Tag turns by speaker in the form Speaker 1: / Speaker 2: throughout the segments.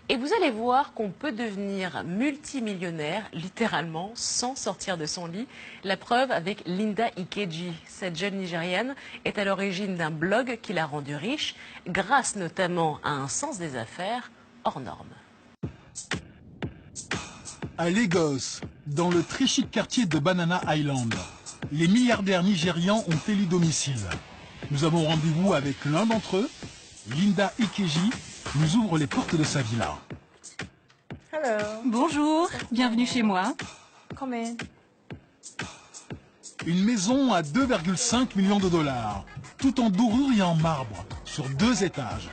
Speaker 1: Et vous allez voir qu'on peut devenir multimillionnaire, littéralement, sans sortir de son lit. La preuve avec Linda Ikeji. Cette jeune Nigériane est à l'origine d'un blog qui l'a rendue riche, grâce notamment à un sens des affaires hors norme.
Speaker 2: À Lagos, dans le très chic quartier de Banana Island, les milliardaires nigérians ont élu domicile. Nous avons rendez-vous avec l'un d'entre eux. Linda Ikeji nous ouvre les portes de sa villa.
Speaker 3: Bonjour, bienvenue chez moi.
Speaker 2: Une maison à 2,5 millions de dollars, tout en dorure et en marbre, sur 2 étages.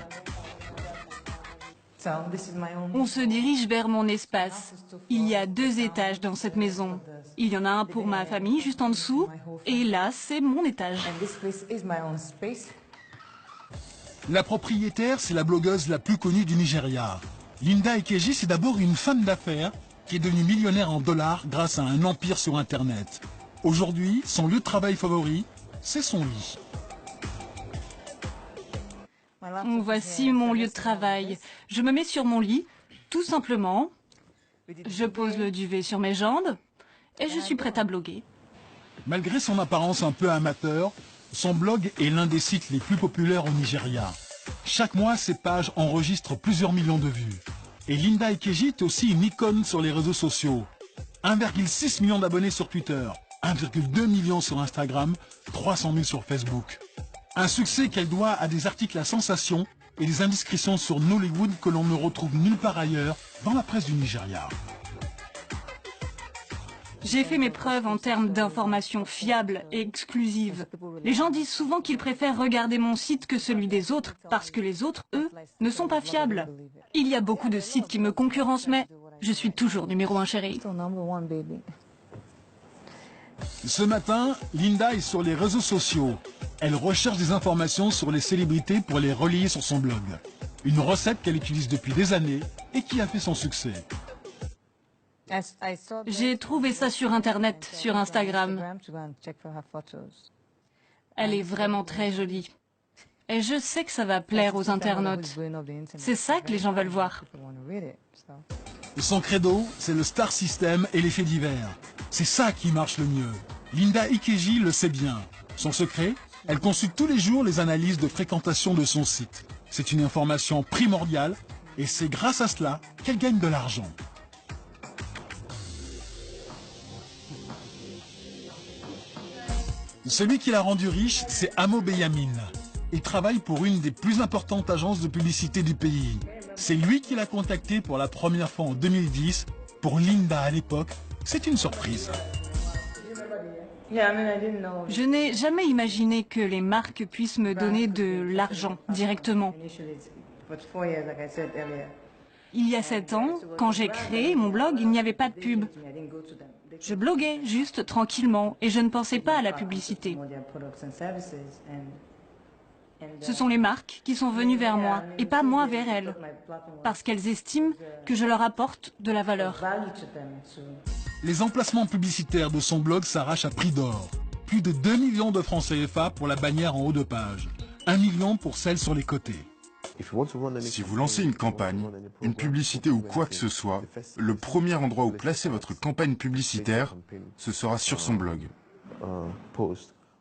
Speaker 3: On se dirige vers mon espace. Il y a 2 étages dans cette maison. Il y en a un pour ma famille juste en dessous, et là, c'est mon étage.
Speaker 2: La propriétaire, c'est la blogueuse la plus connue du Nigeria. Linda Ikeji, c'est d'abord une femme d'affaires qui est devenue millionnaire en dollars grâce à un empire sur Internet. Aujourd'hui, son lieu de travail favori, c'est son lit.
Speaker 3: Voici mon lieu de travail. Je me mets sur mon lit, tout simplement. Je pose le duvet sur mes jambes et je suis prête à bloguer.
Speaker 2: Malgré son apparence un peu amateur, son blog est l'un des sites les plus populaires au Nigeria. Chaque mois, ses pages enregistrent plusieurs millions de vues. Et Linda Ikeji est aussi une icône sur les réseaux sociaux. 1,6 million d'abonnés sur Twitter, 1,2 million sur Instagram, 300 000 sur Facebook. Un succès qu'elle doit à des articles à sensation et des indiscrétions sur Nollywood que l'on ne retrouve nulle part ailleurs dans la presse du Nigeria.
Speaker 3: J'ai fait mes preuves en termes d'informations fiables et exclusives. Les gens disent souvent qu'ils préfèrent regarder mon site que celui des autres, parce que les autres, eux, ne sont pas fiables. Il y a beaucoup de sites qui me concurrencent, mais je suis toujours numéro 1, chérie.
Speaker 2: Ce matin, Linda est sur les réseaux sociaux. Elle recherche des informations sur les célébrités pour les relayer sur son blog. Une recette qu'elle utilise depuis des années et qui a fait son succès.
Speaker 3: J'ai trouvé ça sur Internet, sur Instagram. Elle est vraiment très jolie. Et je sais que ça va plaire aux internautes. C'est ça que les gens veulent voir.
Speaker 2: Son credo, c'est le star system et les faits divers. C'est ça qui marche le mieux. Linda Ikeji le sait bien. Son secret, elle consulte tous les jours les analyses de fréquentation de son site. C'est une information primordiale et c'est grâce à cela qu'elle gagne de l'argent. Celui qui l'a rendu riche, c'est Amo Beyamin. Il travaille pour une des plus importantes agences de publicité du pays. C'est lui qui l'a contacté pour la première fois en 2010. Pour Linda à l'époque, c'est une surprise.
Speaker 3: Je n'ai jamais imaginé que les marques puissent me donner de l'argent directement. Il y a 7 ans, quand j'ai créé mon blog, il n'y avait pas de pub. Je bloguais juste tranquillement et je ne pensais pas à la publicité. Ce sont les marques qui sont venues vers moi et pas moi vers elles, parce qu'elles estiment que je leur apporte de la valeur.
Speaker 2: Les emplacements publicitaires de son blog s'arrachent à prix d'or. Plus de 2 millions de francs CFA pour la bannière en haut de page. 1 million pour celle sur les côtés.
Speaker 4: Si vous lancez une campagne, une publicité ou quoi que ce soit, le premier endroit où placer votre campagne publicitaire, ce sera sur son blog.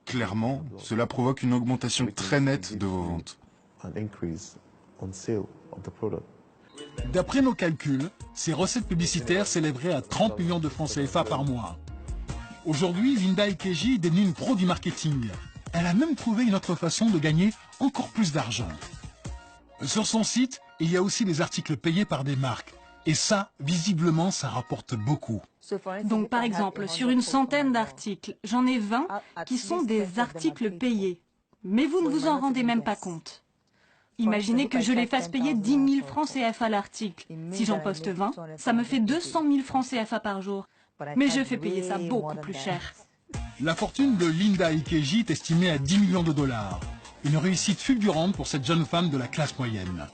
Speaker 4: Clairement, cela provoque une augmentation très nette de vos ventes.
Speaker 2: D'après nos calculs, ces recettes publicitaires s'élèveraient à 30 millions de francs CFA par mois. Aujourd'hui, Linda Ikeji est devenue une pro du marketing. Elle a même trouvé une autre façon de gagner encore plus d'argent. Sur son site, il y a aussi des articles payés par des marques. Et ça, visiblement, ça rapporte beaucoup.
Speaker 3: Donc par exemple, sur une centaine d'articles, j'en ai 20 qui sont des articles payés. Mais vous ne vous en rendez même pas compte. Imaginez que je les fasse payer 10 000 francs CFA l'article. Si j'en poste 20, ça me fait 200 000 francs CFA par jour. Mais je fais payer ça beaucoup plus cher.
Speaker 2: La fortune de Linda Ikeji est estimée à 10 millions de dollars. Une réussite fulgurante pour cette jeune femme de la classe moyenne.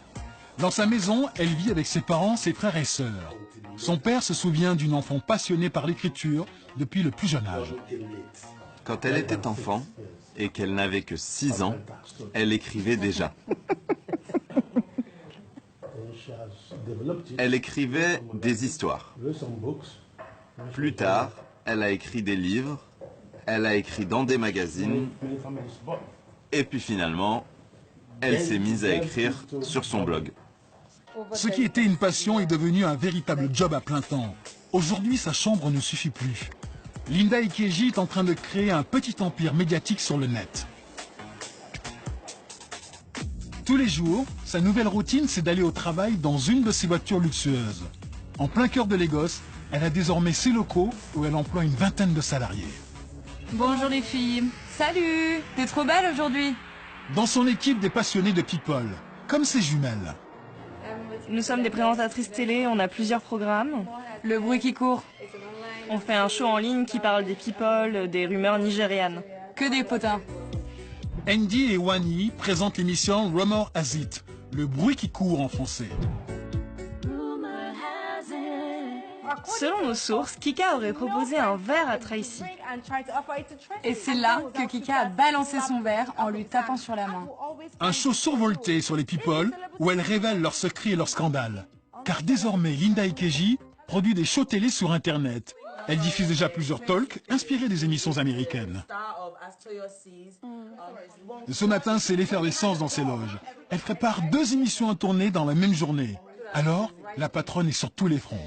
Speaker 2: Dans sa maison, elle vit avec ses parents, ses frères et sœurs. Son père se souvient d'une enfant passionnée par l'écriture depuis le plus jeune âge.
Speaker 5: Quand elle était enfant et qu'elle n'avait que 6 ans, elle écrivait déjà. Elle écrivait des histoires. Plus tard, elle a écrit des livres, elle a écrit dans des magazines, et puis finalement, elle s'est mise à écrire sur son blog.
Speaker 2: Ce qui était une passion est devenu un véritable job à plein temps. Aujourd'hui, sa chambre ne suffit plus. Linda Ikeji est en train de créer un petit empire médiatique sur le net. Tous les jours, sa nouvelle routine, c'est d'aller au travail dans une de ses voitures luxueuses. En plein cœur de Lagos, elle a désormais ses locaux où elle emploie une vingtaine de salariés.
Speaker 3: Bonjour les filles.
Speaker 6: Salut, t'es trop belle aujourd'hui.
Speaker 2: Dans son équipe, des passionnés de people, comme ses jumelles.
Speaker 6: Nous sommes des présentatrices télé, on a plusieurs programmes. Le bruit qui court. On fait un show en ligne qui parle des people, des rumeurs nigérianes. Que des potins.
Speaker 2: Andy et Wani présentent l'émission Rumor Has It, le bruit qui court en français.
Speaker 6: Selon nos sources, Kika aurait proposé un verre à Tracy.
Speaker 7: Et c'est là que Kika a balancé son verre en lui tapant sur la main.
Speaker 2: Un show survolté sur les people où elle révèle leurs secrets et leurs scandales. Car désormais, Linda Ikeji produit des shows télé sur Internet. Elle diffuse déjà plusieurs talks inspirés des émissions américaines. Ce matin, c'est l'effervescence dans ses loges. Elle prépare 2 émissions à tourner dans la même journée. Alors, la patronne est sur tous les fronts.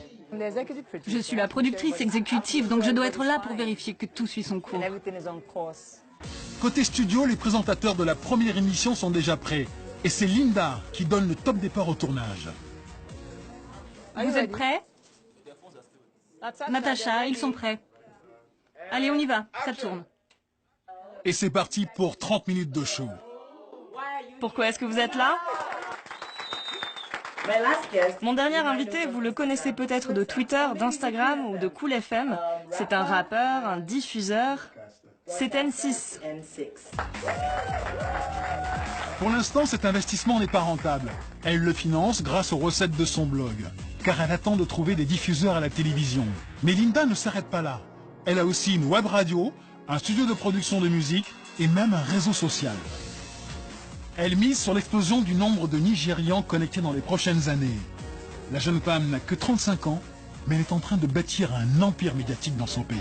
Speaker 3: Je suis la productrice exécutive, donc je dois être là pour vérifier que tout suit son cours.
Speaker 2: Côté studio, les présentateurs de la première émission sont déjà prêts. Et c'est Linda qui donne le top départ au tournage.
Speaker 3: Vous êtes prêts? Natacha, ils sont prêts. Allez, on y va, ça tourne.
Speaker 2: Et c'est parti pour 30 minutes de show.
Speaker 6: Pourquoi est-ce que vous êtes là? Mon dernier invité, vous le connaissez peut-être de Twitter, d'Instagram ou de Cool FM. C'est un rappeur, un diffuseur. C'est N6.
Speaker 2: Pour l'instant, cet investissement n'est pas rentable. Elle le finance grâce aux recettes de son blog. Car elle attend de trouver des diffuseurs à la télévision. Mais Linda ne s'arrête pas là. Elle a aussi une web radio, un studio de production de musique et même un réseau social. Elle mise sur l'explosion du nombre de Nigérians connectés dans les prochaines années. La jeune femme n'a que 35 ans, mais elle est en train de bâtir un empire médiatique dans son pays.